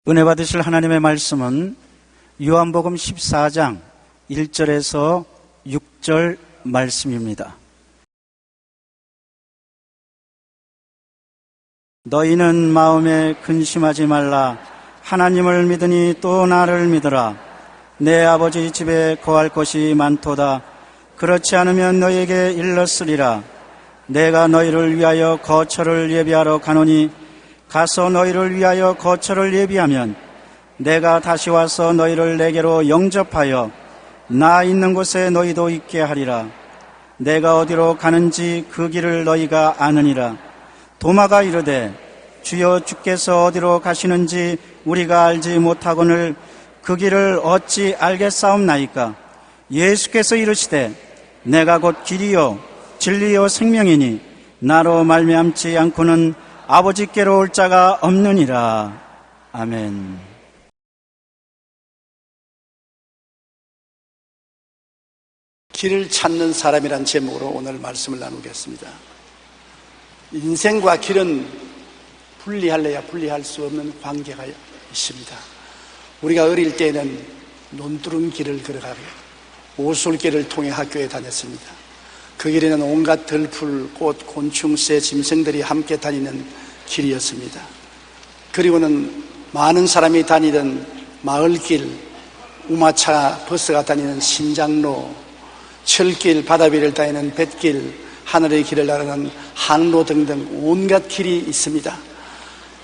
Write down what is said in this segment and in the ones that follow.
은혜 받으실 하나님의 말씀은 요한복음 14장 1절에서 6절 말씀입니다. 너희는 마음에 근심하지 말라. 하나님을 믿으니 또 나를 믿으라. 내 아버지 집에 거할 곳이 많도다. 그렇지 않으면 너희에게 일렀으리라. 내가 너희를 위하여 거처를 예비하러 가노니 가서 너희를 위하여 거처를 예비하면 내가 다시 와서 너희를 내게로 영접하여 나 있는 곳에 너희도 있게 하리라. 내가 어디로 가는지 그 길을 너희가 아느니라. 도마가 이르되 주여 주께서 어디로 가시는지 우리가 알지 못하거늘 그 길을 어찌 알겠사옵나이까. 예수께서 이르시되 내가 곧 길이요 진리요 생명이니 나로 말미암지 않고는 아버지께로 올 자가 없느니라. 아멘. 길을 찾는 사람이란 제목으로 오늘 말씀을 나누겠습니다. 인생과 길은 분리할래야 분리할 수 없는 관계가 있습니다. 우리가 어릴 때는 논두른 길을 걸어가고 오솔길을 통해 학교에 다녔습니다. 그 길에는 온갖 들풀, 꽃, 곤충, 새, 짐승들이 함께 다니는 길이었습니다. 그리고는 많은 사람이 다니던 마을길, 우마차 버스가 다니는 신장로, 철길, 바다 위를 다니는 뱃길, 하늘의 길을 나르는 항로 등등 온갖 길이 있습니다.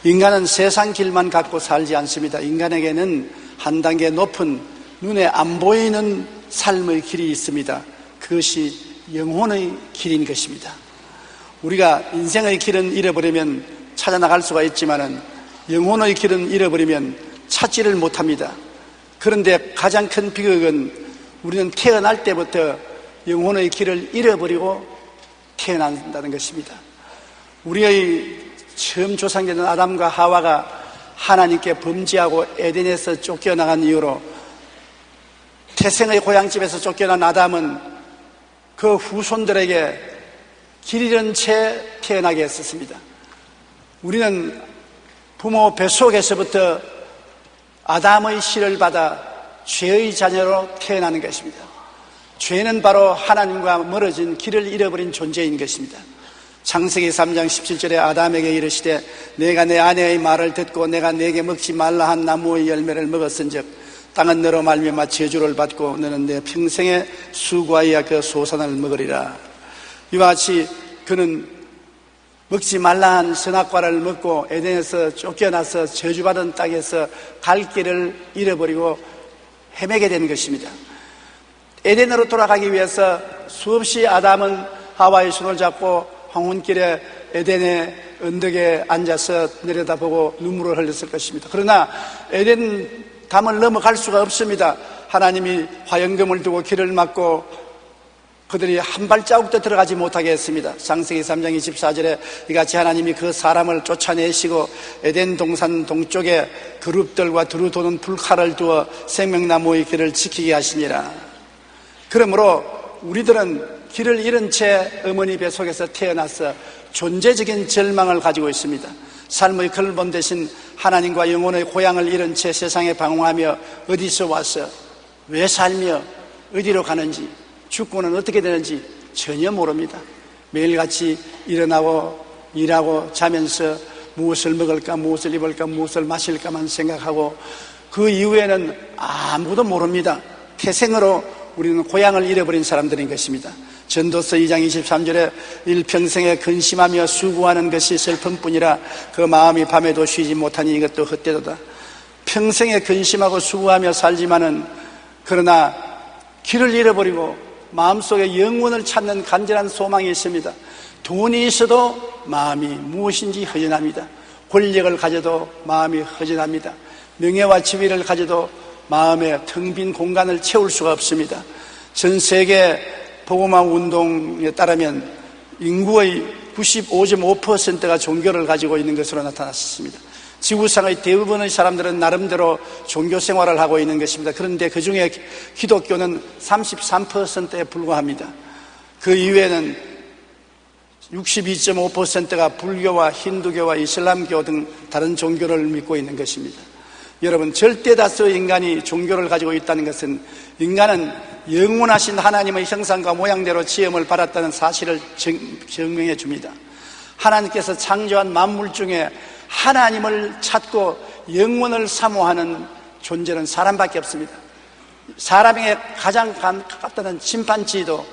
인간은 세상 길만 갖고 살지 않습니다. 인간에게는 한 단계 높은 눈에 안 보이는 삶의 길이 있습니다. 그것이 영혼의 길인 것입니다. 우리가 인생의 길은 잃어버리면 찾아나갈 수가 있지만 영혼의 길은 잃어버리면 찾지를 못합니다. 그런데 가장 큰 비극은 우리는 태어날 때부터 영혼의 길을 잃어버리고 태어난다는 것입니다. 우리의 처음 조상되는 아담과 하와가 하나님께 범죄하고 에덴에서 쫓겨나간 이후로 태생의 고향집에서 쫓겨난 아담은 그 후손들에게 길 잃은 채 태어나게 했었습니다. 우리는 부모 뱃속에서부터 아담의 씨를 받아 죄의 자녀로 태어나는 것입니다. 죄는 바로 하나님과 멀어진 길을 잃어버린 존재인 것입니다. 창세기 3장 17절에 아담에게 이르시되 내가 내 아내의 말을 듣고 내가 내게 먹지 말라 한 나무의 열매를 먹었은즉 땅은 너로 말미암아 저주를 받고 너는 내 평생에 수고하여 그 소산을 먹으리라. 이와 같이 그는 먹지 말라 한 선악과를 먹고 에덴에서 쫓겨나서 저주받은 땅에서 갈 길을 잃어버리고 헤매게 된 것입니다. 에덴으로 돌아가기 위해서 수없이 아담은 하와의 손을 잡고 황혼길에 에덴의 언덕에 앉아서 내려다보고 눈물을 흘렸을 것입니다. 그러나 에덴 담을 넘어갈 수가 없습니다. 하나님이 화영금을 두고 길을 막고 그들이 한 발자국도 들어가지 못하게 했습니다. 창세기 3장 24절에 이같이 하나님이 그 사람을 쫓아내시고 에덴 동산 동쪽에 그룹들과 두루 도는 불칼을 두어 생명나무의 길을 지키게 하시니라. 그러므로 우리들은 길을 잃은 채 어머니 뱃속에서 태어나서 존재적인 절망을 가지고 있습니다. 삶의 근본 대신 하나님과 영혼의 고향을 잃은 채 세상에 방황하며 어디서 와서 왜 살며 어디로 가는지 죽고는 어떻게 되는지 전혀 모릅니다. 매일같이 일어나고 일하고 자면서 무엇을 먹을까 무엇을 입을까 무엇을 마실까만 생각하고 그 이후에는 아무도 모릅니다. 태생으로 우리는 고향을 잃어버린 사람들인 것입니다. 전도서 2장 23절에 일평생에 근심하며 수고하는 것이 슬픔뿐이라 그 마음이 밤에도 쉬지 못하니 이것도 헛되도다. 평생에 근심하고 수고하며 살지만은 그러나 길을 잃어버리고 마음속에 영원을 찾는 간절한 소망이 있습니다. 돈이 있어도 마음이 무엇인지 허전합니다. 권력을 가져도 마음이 허전합니다. 명예와 지위를 가져도 마음에 텅 빈 공간을 채울 수가 없습니다. 전 세계 복음화 운동에 따르면 인구의 95.5%가 종교를 가지고 있는 것으로 나타났습니다. 지구상의 대부분의 사람들은 나름대로 종교 생활을 하고 있는 것입니다. 그런데 그 중에 기독교는 33%에 불과합니다. 그 이외에는 62.5%가 불교와 힌두교와 이슬람교 등 다른 종교를 믿고 있는 것입니다. 여러분, 절대 다수의 인간이 종교를 가지고 있다는 것은 인간은 영원하신 하나님의 형상과 모양대로 지음을 받았다는 사실을 증명해 줍니다. 하나님께서 창조한 만물 중에 하나님을 찾고 영원을 사모하는 존재는 사람밖에 없습니다. 사람에게 가장 가깝다는 침판지도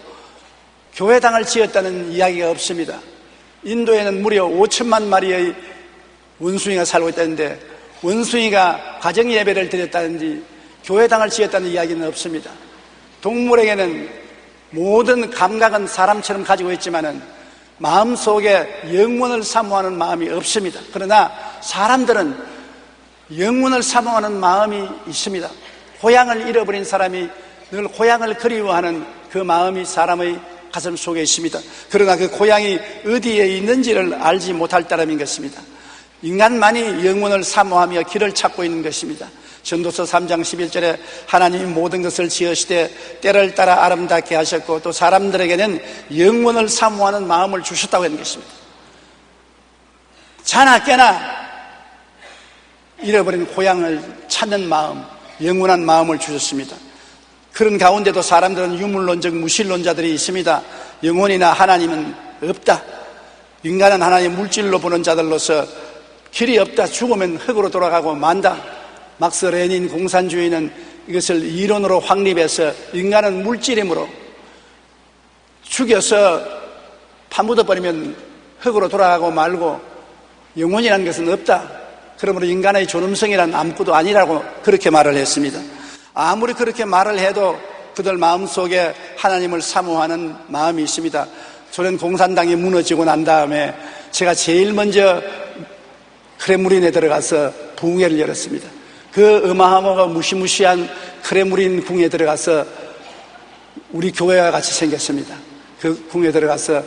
교회당을 지었다는 이야기가 없습니다. 인도에는 무려 5천만 마리의 원숭이가 살고 있다는데 원숭이가 가정 예배를 드렸다든지 교회당을 지었다는 이야기는 없습니다. 동물에게는 모든 감각은 사람처럼 가지고 있지만은 마음속에 영원을 사모하는 마음이 없습니다. 그러나 사람들은 영원을 사모하는 마음이 있습니다. 고향을 잃어버린 사람이 늘 고향을 그리워하는 그 마음이 사람의 가슴 속에 있습니다. 그러나 그 고향이 어디에 있는지를 알지 못할 따름인 것입니다. 인간만이 영원을 사모하며 길을 찾고 있는 것입니다. 전도서 3장 11절에 하나님이 모든 것을 지으시되 때를 따라 아름답게 하셨고 또 사람들에게는 영원을 사모하는 마음을 주셨다고 하는 것입니다. 자나 깨나 잃어버린 고향을 찾는 마음, 영원한 마음을 주셨습니다. 그런 가운데도 사람들은 유물론적 무신론자들이 있습니다. 영혼이나 하나님은 없다. 인간은 하나님 물질로 보는 자들로서 길이 없다. 죽으면 흙으로 돌아가고 만다. 막스 레닌 공산주의는 이것을 이론으로 확립해서 인간은 물질이므로 죽여서 파묻어버리면 흙으로 돌아가고 말고 영혼이라는 것은 없다. 그러므로 인간의 존엄성이란 아무것도 아니라고 그렇게 말을 했습니다. 아무리 그렇게 말을 해도 그들 마음속에 하나님을 사모하는 마음이 있습니다. 소련 공산당이 무너지고 난 다음에 제가 제일 먼저 크렘린에 들어가서 부흥회를 열었습니다. 그 어마어마하고 무시무시한 크렘린 궁에 들어가서 우리 교회와 같이 생겼습니다. 그 궁에 들어가서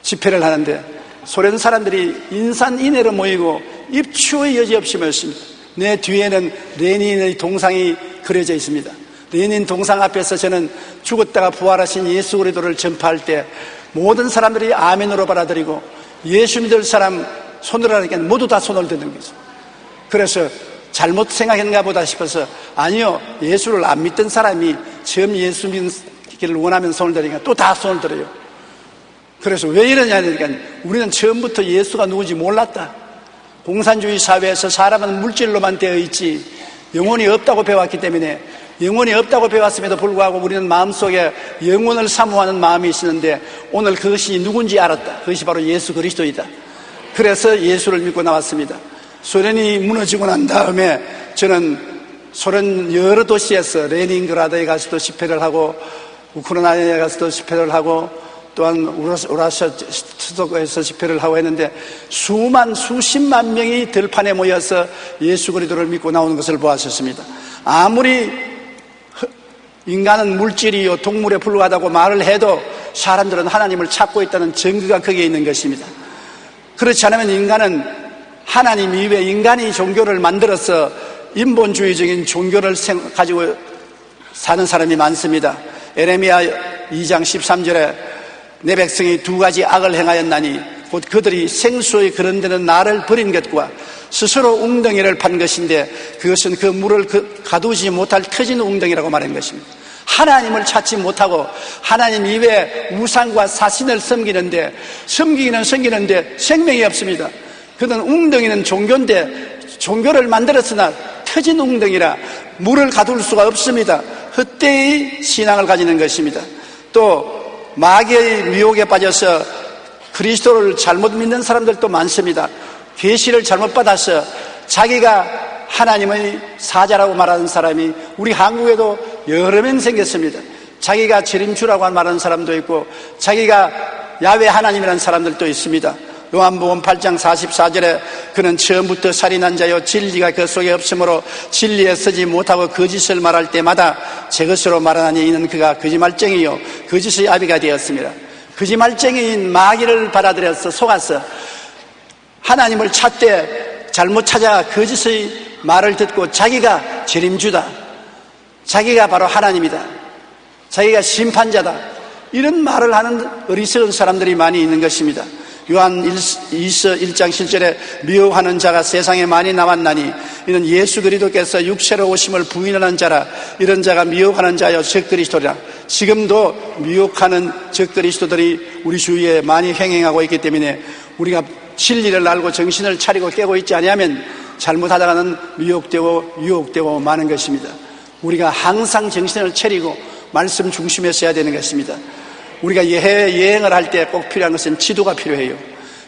집회를 하는데 소련 사람들이 인산인해로 모이고 입추의 여지 없이 모였습니다. 내 뒤에는 레닌의 동상이 그려져 있습니다. 레닌 동상 앞에서 저는 죽었다가 부활하신 예수 그리스도를 전파할 때 모든 사람들이 아멘으로 받아들이고 예수 믿을 사람 손을 하니까 모두 다 손을 드는 거죠. 그래서 잘못 생각했는가 보다 싶어서 아니요, 예수를 안 믿던 사람이 처음 예수 믿기를 원하면 손을 들으니까 또 다 손을 들어요. 그래서 왜 이러냐 하니까 우리는 처음부터 예수가 누군지 몰랐다. 공산주의 사회에서 사람은 물질로만 되어 있지 영혼이 없다고 배웠기 때문에 영혼이 없다고 배웠음에도 불구하고 우리는 마음속에 영혼을 사모하는 마음이 있었는데 오늘 그것이 누군지 알았다. 그것이 바로 예수 그리스도이다. 그래서 예수를 믿고 나왔습니다. 소련이 무너지고 난 다음에 저는 소련 여러 도시에서 레닌그라드에 가서도 집회를 하고 우크라이나에 가서도 집회를 하고 또한 우라시아 수도에서 집회를 하고 했는데 수십만 명이 들판에 모여서 예수 그리스도를 믿고 나오는 것을 보았었습니다. 아무리 인간은 물질이요 동물에 불과하다고 말을 해도 사람들은 하나님을 찾고 있다는 증거가 거기에 있는 것입니다. 그렇지 않으면 인간은 하나님 이외에 인간이 종교를 만들어서 인본주의적인 종교를 가지고 사는 사람이 많습니다. 에레미야 2장 13절에 내 백성이 두 가지 악을 행하였나니 곧 그들이 생수의 그런 데는 나를 버린 것과 스스로 웅덩이를 판 것인데 그것은 그 물을 가두지 못할 터진 웅덩이라고 말한 것입니다. 하나님을 찾지 못하고 하나님 이외에 우상과 사신을 섬기는데 생명이 없습니다. 그는 웅덩이는 종교인데 종교를 만들었으나 터진 웅덩이라 물을 가둘 수가 없습니다. 헛되이 신앙을 가지는 것입니다. 또 마귀의 미혹에 빠져서 그리스도를 잘못 믿는 사람들도 많습니다. 계시를 잘못 받아서 자기가 하나님의 사자라고 말하는 사람이 우리 한국에도 여러 명 생겼습니다. 자기가 재림주라고 말하는 사람도 있고 자기가 야훼 하나님이라는 사람들도 있습니다. 요한복음 8장 44절에 그는 처음부터 살인한 자요 진리가 그 속에 없으므로 진리에 서지 못하고 거짓을 말할 때마다 제 것으로 말하나니 이는 그가 거짓말쟁이요 거짓의 아비가 되었습니다. 거짓말쟁이인 마귀를 받아들여서 속아서 하나님을 찾되 잘못 찾아 거짓의 말을 듣고 자기가 재림주다, 자기가 바로 하나님이다, 자기가 심판자다, 이런 말을 하는 어리석은 사람들이 많이 있는 것입니다. 요한 2서 1장 7절에 미혹하는 자가 세상에 많이 나왔나니 이는 예수 그리스도께서 육체로 오심을 부인하는 자라. 이런 자가 미혹하는 자여 적 그리스도라. 지금도 미혹하는 적 그리스도들이 우리 주위에 많이 행행하고 있기 때문에 우리가 진리를 알고 정신을 차리고 깨고 있지 아니하면 잘못하다가는 미혹되고 유혹되고 마는 것입니다. 우리가 항상 정신을 차리고 말씀 중심에 써야 되는 것입니다. 우리가 해외 여행을 할 때 꼭 필요한 것은 지도가 필요해요.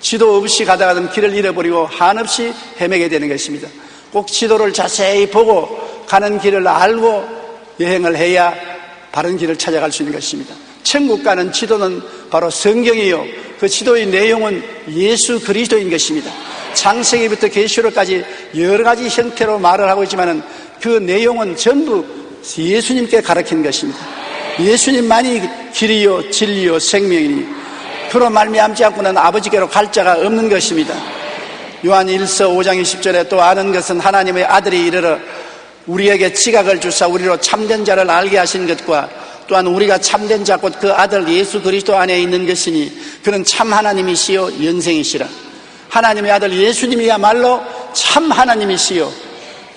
지도 없이 가다가는 길을 잃어버리고 한없이 헤매게 되는 것입니다. 꼭 지도를 자세히 보고 가는 길을 알고 여행을 해야 바른 길을 찾아갈 수 있는 것입니다. 천국 가는 지도는 바로 성경이요, 그 지도의 내용은 예수 그리스도인 것입니다. 창세기부터 계시록까지 여러 가지 형태로 말을 하고 있지만 그 내용은 전부 예수님께 가르친 것입니다. 예수님만이 길이요 진리요 생명이니 그로 말미암지 않고는 아버지께로 갈 자가 없는 것입니다. 요한 1서 5장 20절에 또 아는 것은 하나님의 아들이 이르러 우리에게 지각을 주사 우리로 참된 자를 알게 하신 것과 또한 우리가 참된 자 곧 그 아들 예수 그리스도 안에 있는 것이니 그는 참 하나님이시요 영생이시라. 하나님의 아들 예수님이야말로 참 하나님이시요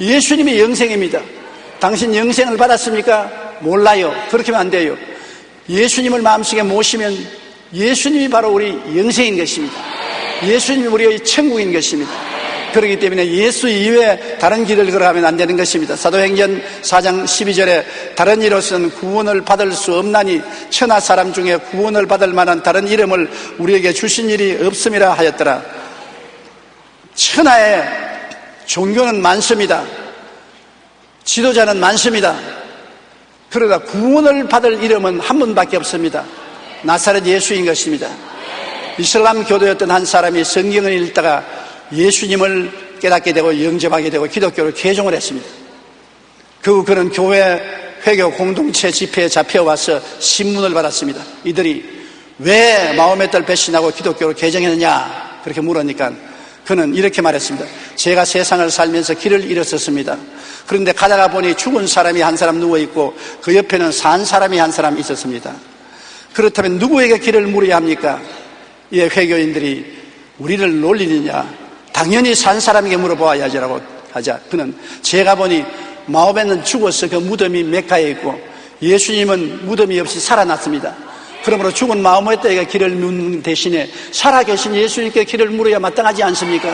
예수님이 영생입니다. 당신 영생을 받았습니까? 몰라요. 그렇게 하면 안 돼요. 예수님을 마음속에 모시면 예수님이 바로 우리 영생인 것입니다. 예수님이 우리의 천국인 것입니다. 그렇기 때문에 예수 이외에 다른 길을 걸어가면 안 되는 것입니다. 사도행전 4장 12절에 다른 이로서는 구원을 받을 수 없나니 천하 사람 중에 구원을 받을 만한 다른 이름을 우리에게 주신 일이 없음이라 하였더라. 천하에 종교는 많습니다. 지도자는 많습니다. 그러나 구원을 받을 이름은 한 분밖에 없습니다. 나사렛 예수인 것입니다. 이슬람 교도였던 한 사람이 성경을 읽다가 예수님을 깨닫게 되고 영접하게 되고 기독교를 개종을 했습니다. 그는 교회 회교 공동체 집회에 잡혀와서 신문을 받았습니다. 이들이 왜 마호메트를 배신하고 기독교를 개종했느냐 그렇게 물으니까 그는 이렇게 말했습니다. 제가 세상을 살면서 길을 잃었었습니다. 그런데 가다가 보니 죽은 사람이 한 사람 누워있고 그 옆에는 산 사람이 한 사람 있었습니다. 그렇다면 누구에게 길을 물어야 합니까? 이 회교인들이 우리를 놀리느냐? 당연히 산 사람에게 물어봐야지라고 하자. 그는 제가 보니 마호메트는 죽어서 그 무덤이 메카에 있고 예수님은 무덤이 없이 살아났습니다. 그러므로 죽은 마호메트에게 길을 묻는 대신에 살아계신 예수님께 길을 물어야 마땅하지 않습니까?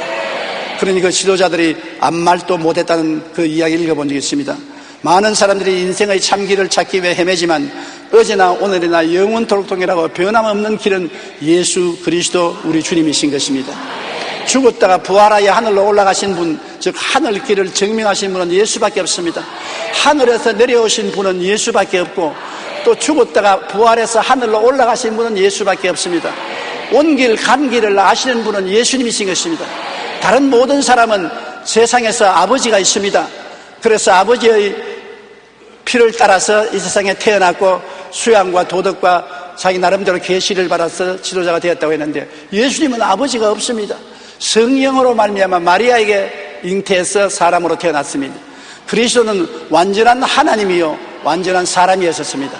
그러니 그 지도자들이 아무 말도 못했다는 그 이야기를 읽어본 적이 있습니다. 많은 사람들이 인생의 참길을 찾기 위해 헤매지만 어제나 오늘이나 영원토록 동일하고 변함없는 길은 예수 그리스도 우리 주님이신 것입니다. 죽었다가 부활하여 하늘로 올라가신 분, 즉 하늘 길을 증명하신 분은 예수밖에 없습니다. 하늘에서 내려오신 분은 예수밖에 없고 또 죽었다가 부활해서 하늘로 올라가신 분은 예수밖에 없습니다. 온 길, 간 길을 아시는 분은 예수님이신 것입니다. 다른 모든 사람은 세상에서 아버지가 있습니다. 그래서 아버지의 피를 따라서 이 세상에 태어났고 수양과 도덕과 자기 나름대로 계시를 받아서 지도자가 되었다고 했는데 예수님은 아버지가 없습니다. 성령으로 말미암아 마리아에게 잉태해서 사람으로 태어났습니다. 그리스도는 완전한 하나님이요 완전한 사람이었습니다.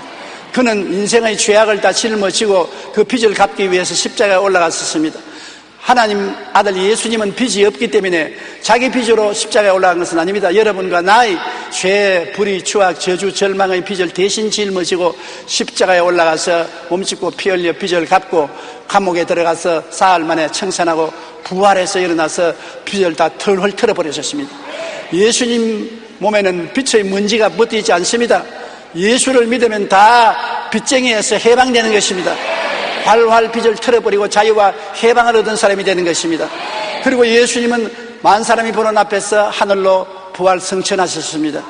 그는 인생의 죄악을 다 짊어지고 그 빚을 갚기 위해서 십자가에 올라갔었습니다. 하나님 아들 예수님은 빚이 없기 때문에 자기 빚으로 십자가에 올라간 것은 아닙니다. 여러분과 나의 죄, 불의, 추악, 저주, 절망의 빚을 대신 짊어지고 십자가에 올라가서 몸짓고 피 흘려 빚을 갚고 감옥에 들어가서 사흘 만에 청산하고 부활해서 일어나서 빚을 다 털 털어버리셨습니다. 예수님 몸에는 빛의 먼지가 묻어있지 않습니다. 예수를 믿으면 다 빚쟁이에서 해방되는 것입니다. 활활 빚을 털어버리고 자유와 해방을 얻은 사람이 되는 것입니다. 그리고 예수님은 만 사람이 보는 앞에서 하늘로 부활 승천하셨습니다.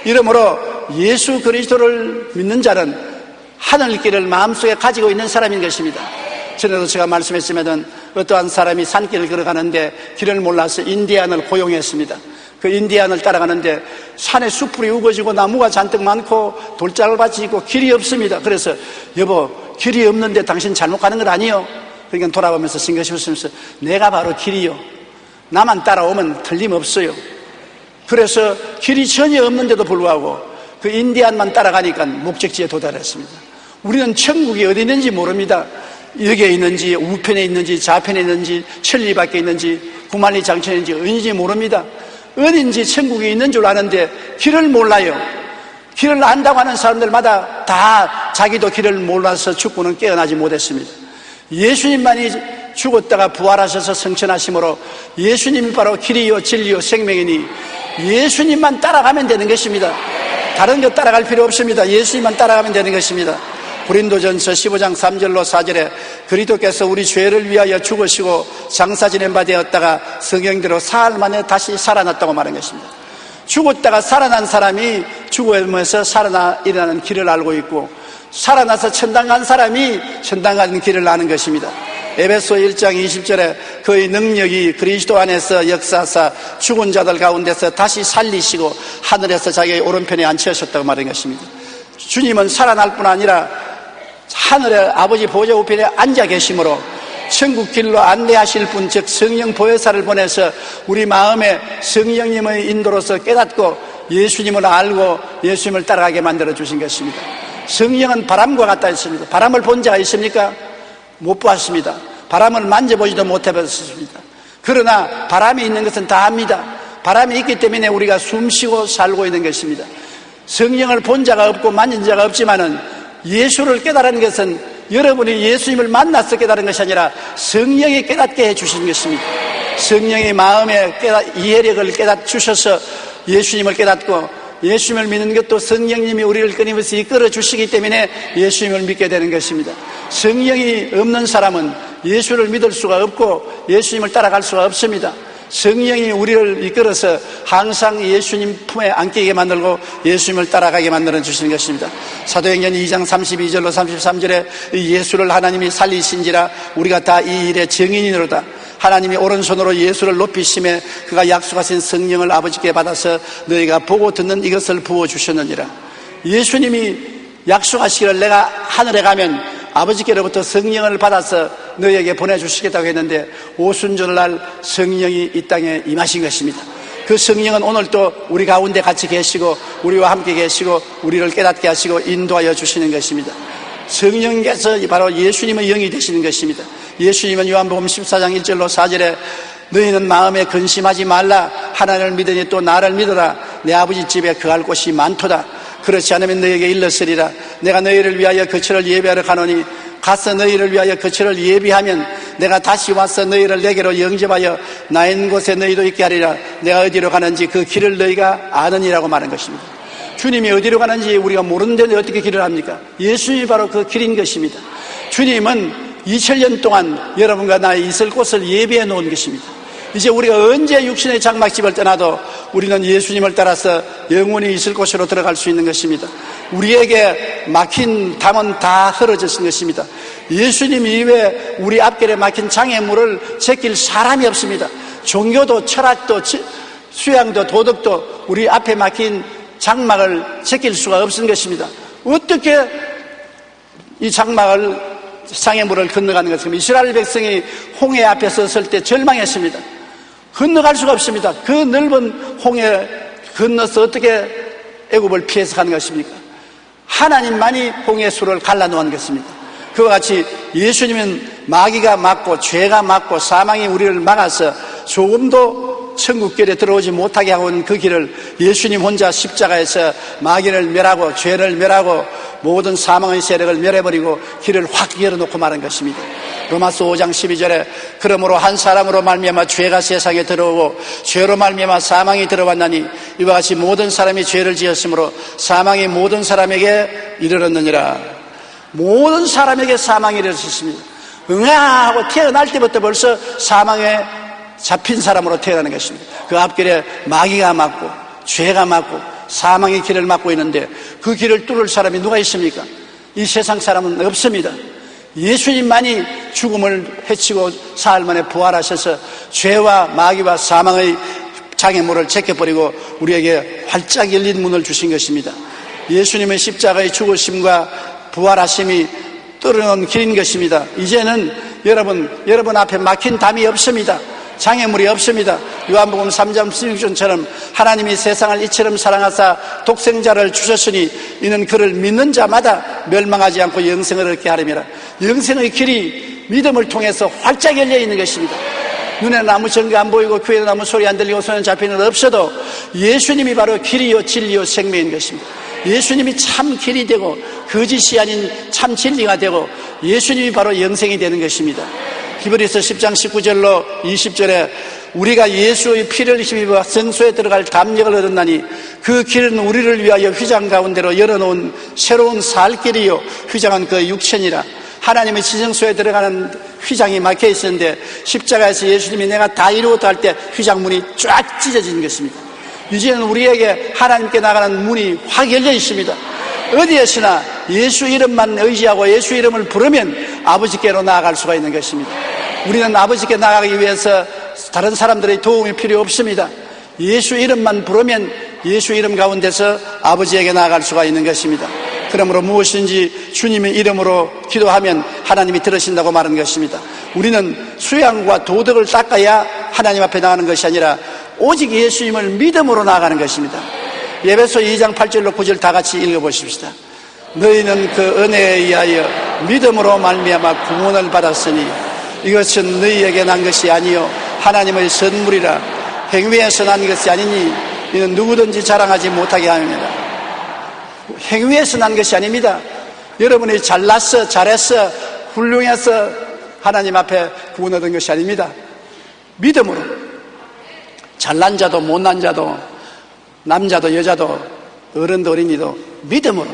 이러므로 예수 그리스도를 믿는 자는 하늘길을 마음속에 가지고 있는 사람인 것입니다. 전에도 제가 말씀했지만 어떠한 사람이 산길을 걸어가는데 길을 몰라서 인디안을 고용했습니다. 그 인디안을 따라가는데 산에 숲풀이 우거지고 나무가 잔뜩 많고 돌짝밭이 있고 길이 없습니다. 그래서 여보 길이 없는데 당신 잘못 가는 것 아니요? 그러니까 돌아보면서 생각해 보면서 내가 바로 길이요. 나만 따라오면 틀림없어요. 그래서 길이 전혀 없는데도 불구하고 그 인디안만 따라가니까 목적지에 도달했습니다. 우리는 천국이 어디 있는지 모릅니다. 여기에 있는지 우편에 있는지 좌편에 있는지 천리 밖에 있는지 구만리 장천에 있는지 어딘지 모릅니다. 어딘지 천국에 있는 줄 아는데 길을 몰라요. 길을 안다고 하는 사람들마다 다 자기도 길을 몰라서 죽고는 깨어나지 못했습니다. 예수님만이 죽었다가 부활하셔서 성천하심으로 예수님이 바로 길이요 진리요 생명이니 예수님만 따라가면 되는 것입니다. 다른 것 따라갈 필요 없습니다. 예수님만 따라가면 되는 것입니다. 고린도전서 15장 3절로 4절에 그리스도께서 우리 죄를 위하여 죽으시고 장사 지낸 바 되었다가 성경대로 사흘 만에 다시 살아났다고 말한 것입니다. 죽었다가 살아난 사람이 죽으면서 살아나 일어나는 길을 알고 있고, 살아나서 천당 간 사람이 천당 가는 길을 아는 것입니다. 에베소 1장 20절에 그의 능력이 그리스도 안에서 역사하사 죽은 자들 가운데서 다시 살리시고 하늘에서 자기의 오른편에 앉히셨다고 말한 것입니다. 주님은 살아날 뿐 아니라 하늘의 아버지 보좌 우편에 앉아 계심으로 천국 길로 안내하실 분, 즉 성령 보혜사를 보내서 우리 마음에 성령님의 인도로서 깨닫고 예수님을 알고 예수님을 따라가게 만들어 주신 것입니다. 성령은 바람과 같다 했습니다. 바람을 본 자가 있습니까? 못 봤습니다. 바람을 만져보지도 못해봤습니다. 그러나 바람이 있는 것은 다 압니다. 바람이 있기 때문에 우리가 숨쉬고 살고 있는 것입니다. 성령을 본 자가 없고 만진 자가 없지만은 예수를 깨달은 것은 여러분이 예수님을 만나서 깨달은 것이 아니라 성령이 깨닫게 해주신 것입니다. 성령의 마음에 이해력을 깨닫주셔서 예수님을 깨닫고, 예수님을 믿는 것도 성령님이 우리를 끊임없이 이끌어 주시기 때문에 예수님을 믿게 되는 것입니다. 성령이 없는 사람은 예수를 믿을 수가 없고 예수님을 따라갈 수가 없습니다. 성령이 우리를 이끌어서 항상 예수님 품에 안기게 만들고 예수님을 따라가게 만들어 주시는 것입니다. 사도행전 2장 32절로 33절에 예수를 하나님이 살리신지라 우리가 다 이 일의 증인이로다. 하나님이 오른손으로 예수를 높이심에 그가 약속하신 성령을 아버지께 받아서 너희가 보고 듣는 이것을 부어주셨느니라. 예수님이 약속하시기를 내가 하늘에 가면 아버지께로부터 성령을 받아서 너희에게 보내주시겠다고 했는데 오순절날 성령이 이 땅에 임하신 것입니다. 그 성령은 오늘도 우리 가운데 같이 계시고 우리와 함께 계시고 우리를 깨닫게 하시고 인도하여 주시는 것입니다. 성령께서 바로 예수님의 영이 되시는 것입니다. 예수님은 요한복음 14장 1절로 4절에 너희는 마음에 근심하지 말라. 하나님을 믿으니 또 나를 믿어라. 내 아버지 집에 거할 곳이 많도다. 그렇지 않으면 너희에게 일렀으리라. 내가 너희를 위하여 거처를 예비하러 가노니 가서 너희를 위하여 거처를 예비하면 내가 다시 와서 너희를 내게로 영접하여 나 있는 곳에 너희도 있게 하리라. 내가 어디로 가는지 그 길을 너희가 아느니라고 말한 것입니다. 주님이 어디로 가는지 우리가 모르는데 어떻게 길을 합니까? 예수님이 바로 그 길인 것입니다. 주님은 2000년 동안 여러분과 나 있을 곳을 예비해 놓은 것입니다. 이제 우리가 언제 육신의 장막집을 떠나도 우리는 예수님을 따라서 영원히 있을 곳으로 들어갈 수 있는 것입니다. 우리에게 막힌 담은 다 흐려졌은 것입니다. 예수님 이외에 우리 앞길에 막힌 장애물을 제낄 사람이 없습니다. 종교도 철학도 수양도 도덕도 우리 앞에 막힌 장막을 제낄 수가 없는 것입니다. 어떻게 이 장애물을 건너가는 것입니까? 이스라엘 백성이 홍해 앞에 섰을 때 절망했습니다. 건너갈 수가 없습니다. 그 넓은 홍해 건너서 어떻게 애굽을 피해서 가는 것입니까? 하나님만이 홍해 수를 갈라놓은 것입니다. 그와 같이 예수님은 마귀가 막고 죄가 막고 사망이 우리를 막아서 조금도 천국길에 들어오지 못하게 하고 있는 그 길을 예수님 혼자 십자가에서 마귀를 멸하고 죄를 멸하고 모든 사망의 세력을 멸해버리고 길을 확 열어놓고 말한 것입니다. 로마서 5장 12절에 그러므로 한 사람으로 말미암아 죄가 세상에 들어오고 죄로 말미암아 사망이 들어왔나니 이와 같이 모든 사람이 죄를 지었으므로 사망이 모든 사람에게 이르렀느니라. 모든 사람에게 사망이 이르렀습니다. 응아하고 태어날 때부터 벌써 사망에 잡힌 사람으로 태어나는 것입니다. 그 앞길에 마귀가 막고 죄가 막고 사망의 길을 막고 있는데 그 길을 뚫을 사람이 누가 있습니까? 이 세상 사람은 없습니다. 예수님만이 죽음을 해치고 사흘 만에 부활하셔서 죄와 마귀와 사망의 장애물을 제껴버리고 우리에게 활짝 열린 문을 주신 것입니다. 예수님의 십자가의 죽으심과 부활하심이 뚫어놓은 길인 것입니다. 이제는 여러분 앞에 막힌 담이 없습니다. 장애물이 없습니다. 요한복음 3장 16절처럼 하나님이 세상을 이처럼 사랑하사 독생자를 주셨으니 이는 그를 믿는 자마다 멸망하지 않고 영생을 얻게 하려니라. 영생의 길이 믿음을 통해서 활짝 열려 있는 것입니다. 눈에는 아무 증거 안 보이고 귀에는 아무 소리 안 들리고 손에 잡히는 것 없어도 예수님이 바로 길이요 진리요 생명인 것입니다. 예수님이 참 길이 되고 거짓이 아닌 참 진리가 되고 예수님이 바로 영생이 되는 것입니다. 히브리서 10장 19절로 20절에 우리가 예수의 피를 힘입어 성소에 들어갈 담력을 얻었나니 그 길은 우리를 위하여 휘장 가운데로 열어놓은 새로운 살 길이요 휘장은 그 육체니라. 하나님의 지성소에 들어가는 휘장이 막혀 있었는데 십자가에서 예수님이 내가 다 이루었다 할 때 휘장문이 쫙 찢어지는 것입니다. 이제는 우리에게 하나님께 나가는 문이 확 열려 있습니다. 어디에서나 예수 이름만 의지하고 예수 이름을 부르면 아버지께로 나아갈 수가 있는 것입니다. 우리는 아버지께 나아가기 위해서 다른 사람들의 도움이 필요 없습니다. 예수 이름만 부르면 예수 이름 가운데서 아버지에게 나아갈 수가 있는 것입니다. 그러므로 무엇인지 주님의 이름으로 기도하면 하나님이 들으신다고 말하는 것입니다. 우리는 수양과 도덕을 닦아야 하나님 앞에 나가는 것이 아니라 오직 예수님을 믿음으로 나아가는 것입니다. 에베소 2장 8절로 9절 다 같이 읽어보십시다. 너희는 그 은혜에 의하여 믿음으로 말미암아 구원을 받았으니 이것은 너희에게 난 것이 아니요 하나님의 선물이라. 행위에서 난 것이 아니니 이는 누구든지 자랑하지 못하게 합니다. 행위에서 난 것이 아닙니다. 여러분이 잘났어, 잘했어, 훌륭해서 하나님 앞에 구원 얻은 것이 아닙니다. 믿음으로. 잘난 자도 못난 자도 남자도 여자도 어른도 어린이도 믿음으로.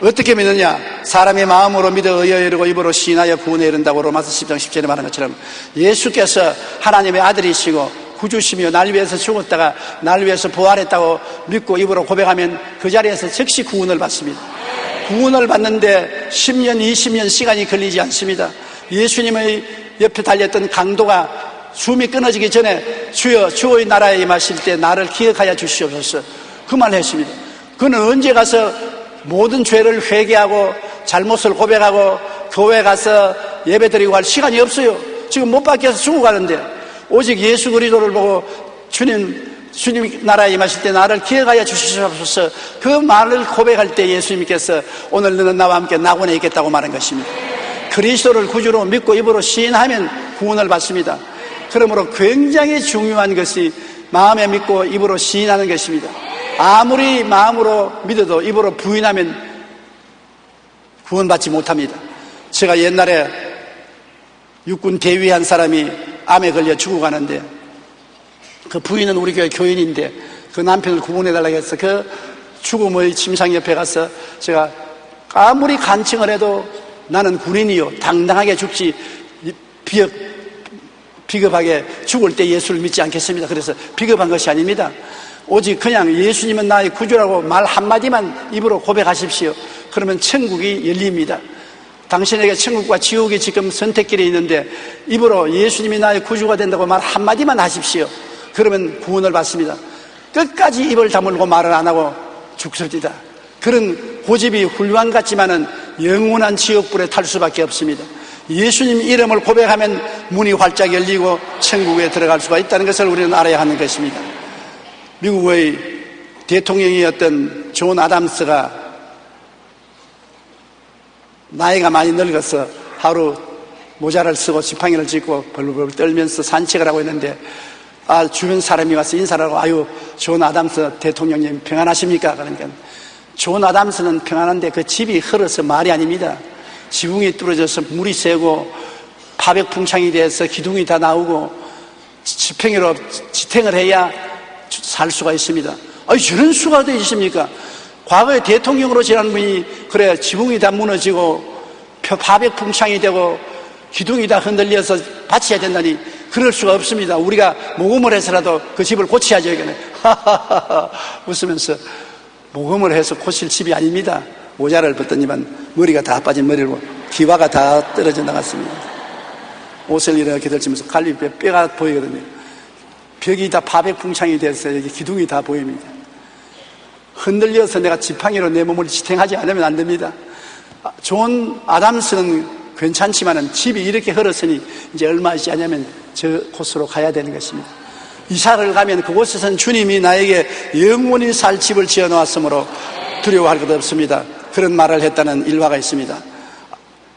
어떻게 믿느냐? 사람이 마음으로 믿어 의에 이르고 입으로 시인하여 구원에 이른다고 로마서 10장 10절에 말한 것처럼 예수께서 하나님의 아들이시고 구주시며 날 위해서 죽었다가 날 위해서 부활했다고 믿고 입으로 고백하면 그 자리에서 즉시 구원을 받습니다. 구원을 받는데 10년 20년 시간이 걸리지 않습니다. 예수님의 옆에 달렸던 강도가 숨이 끊어지기 전에 주여 주의 나라에 임하실 때 나를 기억하여 주시옵소서 그 말을 했습니다. 그는 언제 가서 모든 죄를 회개하고 잘못을 고백하고 교회 가서 예배드리고 할 시간이 없어요. 지금 못 박혀서 죽어가는데 오직 예수 그리스도를 보고 주님 나라에 임하실 때 나를 기억하여 주시옵소서 그 말을 고백할 때 예수님께서 오늘 너는 나와 함께 낙원에 있겠다고 말한 것입니다. 그리스도를 구주로 믿고 입으로 시인하면 구원을 받습니다. 그러므로 굉장히 중요한 것이 마음에 믿고 입으로 시인하는 것입니다. 아무리 마음으로 믿어도 입으로 부인하면 구원받지 못합니다. 제가 옛날에 육군 대위 한 사람이 암에 걸려 죽어가는데 그 부인은 우리 교회 교인인데 그 남편을 구원해달라고 해서 그 죽음의 침상 옆에 가서 제가 아무리 간청을 해도 나는 군인이요 당당하게 죽지 비겁하게 죽을 때 예수를 믿지 않겠습니다. 그래서 비겁한 것이 아닙니다. 오직 그냥 예수님은 나의 구주라고 말 한마디만 입으로 고백하십시오. 그러면 천국이 열립니다. 당신에게 천국과 지옥이 지금 선택길에 있는데 입으로 예수님이 나의 구주가 된다고 말 한마디만 하십시오. 그러면 구원을 받습니다. 끝까지 입을 다물고 말을 안 하고 죽습니다. 그런 고집이 훌륭한 것 같지만은 영원한 지옥불에 탈 수밖에 없습니다. 예수님 이름을 고백하면 문이 활짝 열리고 천국에 들어갈 수가 있다는 것을 우리는 알아야 하는 것입니다. 미국의 대통령이었던 존 아담스가 나이가 많이 늙어서 하루 모자를 쓰고 지팡이를 짚고 벌벌 떨면서 산책을 하고 있는데 주변 사람이 와서 인사를 하고 아유 존 아담스 대통령님 평안하십니까? 그러니까 존 아담스는 평안한데 그 집이 헐어서 말이 아닙니다. 지붕이 뚫어져서 물이 새고 파백풍창이 돼서 기둥이 다 나오고 지팽이로 지탱을 해야 살 수가 있습니다. 저런 수가 어디 있습니까? 과거에 대통령으로 지난 분이 그래 지붕이 다 무너지고 파백풍창이 되고 기둥이 다 흔들려서 바쳐야 된다니 그럴 수가 없습니다. 우리가 모금을 해서라도 그 집을 고쳐야죠. 하하하하 웃으면서 모금을 해서 고칠 집이 아닙니다. 모자를 벗더니만 머리가 다 빠진 머리로 기와가 다 떨어져 나갔습니다. 옷을 이렇게 들치면서 갈비뼈 뼈가 보이거든요. 벽이 다 파백풍창이 돼서 여기 기둥이 다 보입니다. 흔들려서 내가 지팡이로 내 몸을 지탱하지 않으면 안 됩니다. 존 아담스는 괜찮지만은 집이 이렇게 흘렀으니 이제 얼마 있지 않으면 저 곳으로 가야 되는 것입니다. 이사를 가면 그곳에서는 주님이 나에게 영원히 살 집을 지어 놓았으므로 두려워할 것 없습니다. 그런 말을 했다는 일화가 있습니다.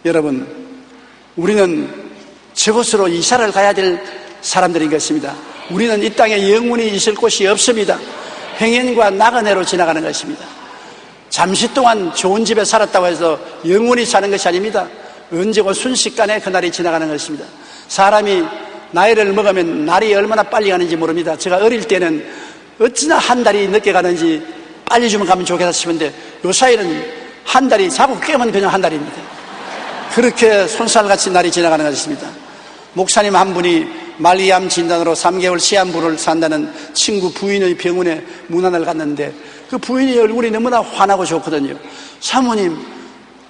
여러분, 우리는 저곳으로 이사를 가야 될 사람들인 것입니다. 우리는 이 땅에 영원히 있을 곳이 없습니다. 행인과 나그네로 지나가는 것입니다. 잠시 동안 좋은 집에 살았다고 해서 영원히 사는 것이 아닙니다. 언제고 순식간에 그날이 지나가는 것입니다. 사람이 나이를 먹으면 날이 얼마나 빨리 가는지 모릅니다. 제가 어릴 때는 어찌나 한 달이 늦게 가는지 빨리 좀 가면 좋겠다 싶은데 요 사이는 한 달이 자고 깨면 그냥 한 달입니다. 그렇게 손살같이 날이 지나가는 것입니다. 목사님 한 분이 말리암 진단으로 3개월 시한부를 산다는 친구 부인의 병원에 문안을 갔는데 그 부인의 얼굴이 너무나 환하고 좋거든요. 사모님,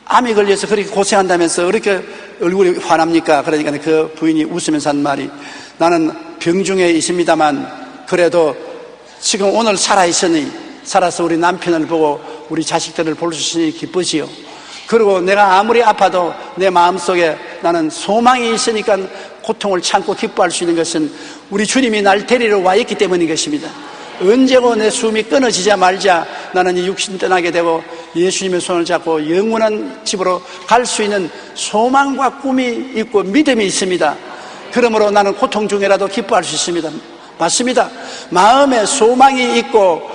암이 걸려서 그렇게 고생한다면서 그렇게 얼굴이 환합니까? 그러니까 그 부인이 웃으면서 한 말이, 나는 병중에 있습니다만 그래도 지금 오늘 살아서 우리 남편을 보고 우리 자식들을 볼 수 있으니 기쁘지요. 그리고 내가 아무리 아파도 내 마음속에 나는 소망이 있으니까 고통을 참고 기뻐할 수 있는 것은 우리 주님이 날 데리러 와 있기 때문인 것입니다. 언제고 내 숨이 끊어지자 말자 나는 이 육신 떠나게 되고 예수님의 손을 잡고 영원한 집으로 갈 수 있는 소망과 꿈이 있고 믿음이 있습니다. 그러므로 나는 고통 중에라도 기뻐할 수 있습니다. 맞습니다. 마음에 소망이 있고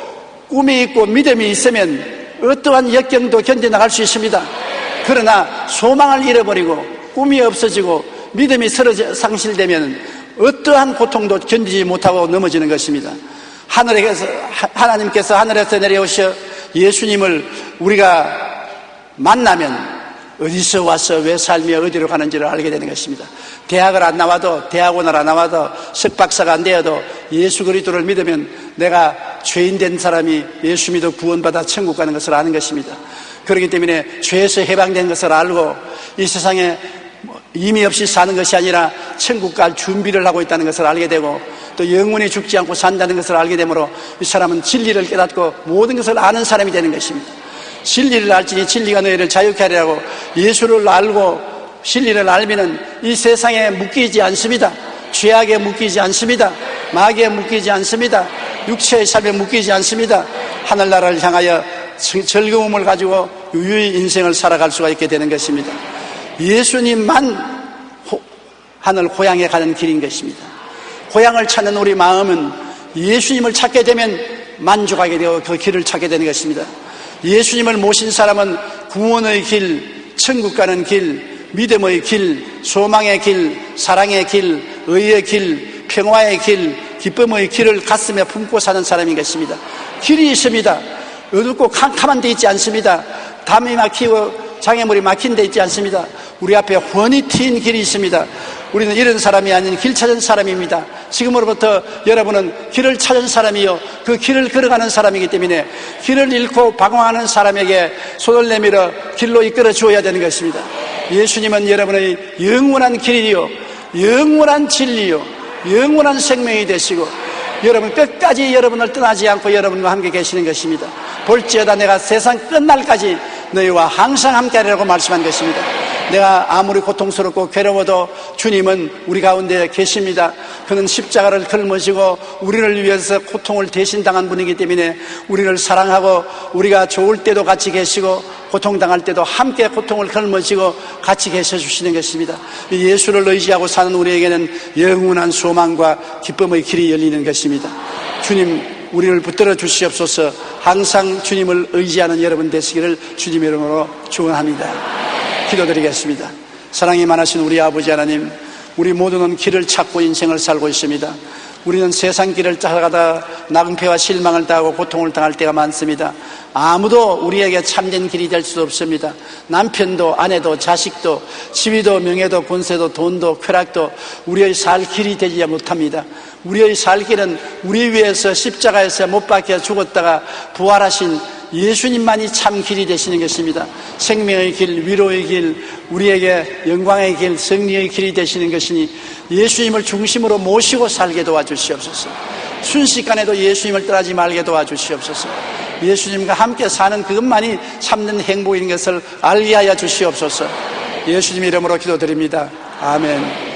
꿈이 있고 믿음이 있으면 어떠한 역경도 견뎌나갈 수 있습니다. 그러나 소망을 잃어버리고 꿈이 없어지고 믿음이 상실되면 어떠한 고통도 견디지 못하고 넘어지는 것입니다. 하나님께서 하늘에서 내려오셔 예수님을 우리가 만나면 어디서 와서 왜 살며 어디로 가는지를 알게 되는 것입니다. 대학을 안 나와도, 대학원을 안 나와도, 석박사가 안 되어도 예수 그리스도를 믿으면 내가 죄인 된 사람이 예수 믿어 구원받아 천국 가는 것을 아는 것입니다. 그렇기 때문에 죄에서 해방된 것을 알고 이 세상에 의미 없이 사는 것이 아니라 천국 갈 준비를 하고 있다는 것을 알게 되고 또 영원히 죽지 않고 산다는 것을 알게 되므로 이 사람은 진리를 깨닫고 모든 것을 아는 사람이 되는 것입니다. 진리를 알지니 진리가 너희를 자유케 하리라고 예수를 알고 진리를 알면은 이 세상에 묶이지 않습니다. 죄악에 묶이지 않습니다. 마귀에 묶이지 않습니다. 육체의 삶에 묶이지 않습니다. 하늘나라를 향하여 즐거움을 가지고 유유히 인생을 살아갈 수가 있게 되는 것입니다. 예수님만 하늘 고향에 가는 길인 것입니다. 고향을 찾는 우리 마음은 예수님을 찾게 되면 만족하게 되고 그 길을 찾게 되는 것입니다. 예수님을 모신 사람은 구원의 길, 천국 가는 길, 믿음의 길, 소망의 길, 사랑의 길, 의의 길, 평화의 길, 기쁨의 길을 가슴에 품고 사는 사람인 것입니다. 길이 있습니다. 어둡고 캄캄한 데 있지 않습니다. 담이 막히고 장애물이 막힌 데 있지 않습니다. 우리 앞에 훤히 트인 길이 있습니다. 우리는 이런 사람이 아닌 길 찾은 사람입니다. 지금으로부터 여러분은 길을 찾은 사람이요 그 길을 걸어가는 사람이기 때문에 길을 잃고 방황하는 사람에게 손을 내밀어 길로 이끌어 주어야 되는 것입니다. 예수님은 여러분의 영원한 길이요 영원한 진리요 영원한 생명이 되시고 여러분 끝까지 여러분을 떠나지 않고 여러분과 함께 계시는 것입니다. 볼지어다 내가 세상 끝날까지 너희와 항상 함께하리라고 말씀한 것입니다. 내가 아무리 고통스럽고 괴로워도 주님은 우리 가운데 계십니다. 그는 십자가를 짊어지고 우리를 위해서 고통을 대신당한 분이기 때문에 우리를 사랑하고 우리가 좋을 때도 같이 계시고 고통당할 때도 함께 고통을 짊어지고 같이 계셔 주시는 것입니다. 예수를 의지하고 사는 우리에게는 영원한 소망과 기쁨의 길이 열리는 것입니다. 주님 우리를 붙들어 주시옵소서. 항상 주님을 의지하는 여러분 되시기를 주님의 이름으로 축원합니다. 기도드리겠습니다. 사랑이 많으신 우리 아버지 하나님, 우리 모두는 길을 찾고 인생을 살고 있습니다. 우리는 세상 길을 따라가다 낭패와 실망을 당하고 고통을 당할 때가 많습니다. 아무도 우리에게 참된 길이 될 수 없습니다. 남편도 아내도 자식도 지위도 명예도 권세도 돈도 쾌락도 우리의 살 길이 되지 못합니다. 우리의 살 길은 우리 위해서 십자가에서 못 박혀 죽었다가 부활하신 예수님만이 참 길이 되시는 것입니다. 생명의 길, 위로의 길, 우리에게 영광의 길, 승리의 길이 되시는 것이니 예수님을 중심으로 모시고 살게 도와주시옵소서. 순식간에도 예수님을 떠나지 말게 도와주시옵소서. 예수님과 함께 사는 그것만이 참된 행복인 것을 알게 하여 주시옵소서. 예수님 이름으로 기도드립니다. 아멘.